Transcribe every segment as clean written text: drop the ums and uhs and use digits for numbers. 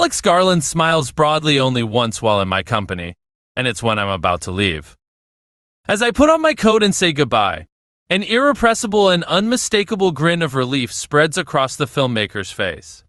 Alex Garland smiles broadly only once while in my company, and it's when I'm about to leave. As I put on my coat and say goodbye, an irrepressible and unmistakable grin of relief spreads across the filmmaker's face.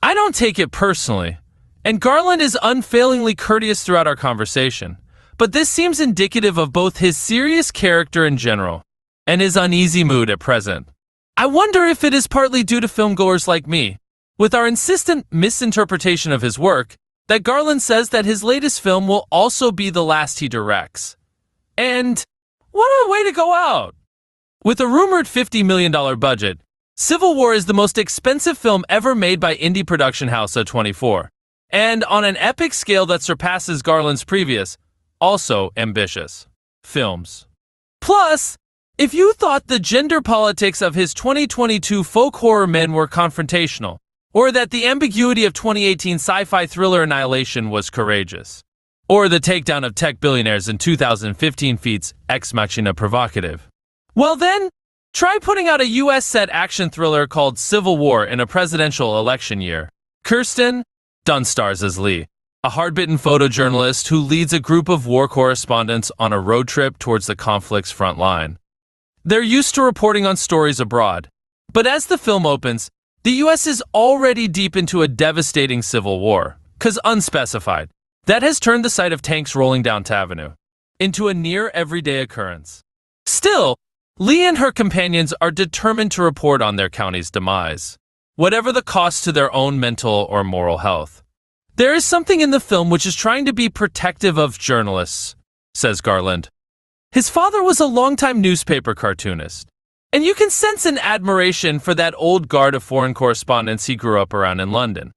I don't take it personally, and Garland is unfailingly courteous throughout our conversation, but this seems indicative of both his serious character in general and his uneasy mood at present. I wonder if it is partly due to filmgoers like me, with our insistent misinterpretation of his work, that Garland says that his latest film will also be the last he directs. And what a way to go out! With a rumored $50 million budget, Civil War is the most expensive film ever made by indie production house A24, and on an epic scale that surpasses Garland's previous, also ambitious, films. Plus, if you thought the gender politics of his 2022 folk horror Men were confrontational, or that the ambiguity of 2018 sci-fi thriller Annihilation was courageous, or the takedown of tech billionaires in 2015 feats Ex Machina provocative, well then, try putting out a US-set action thriller called Civil War in a presidential election year. Kirsten Dunst stars as Lee, a hard-bitten photojournalist who leads a group of war correspondents on a road trip towards the conflict's front line. They're used to reporting on stories abroad, but as the film opens, the US is already deep into a devastating civil war, 'cause unspecified, that has turned the sight of tanks rolling down Avenue into a near-everyday occurrence. Still, Lee and her companions are determined to report on their county's demise, whatever the cost to their own mental or moral health. There is something in the film which is trying to be protective of journalists, says Garland. His father was a longtime newspaper cartoonist, and you can sense an admiration for that old guard of foreign correspondents he grew up around in London.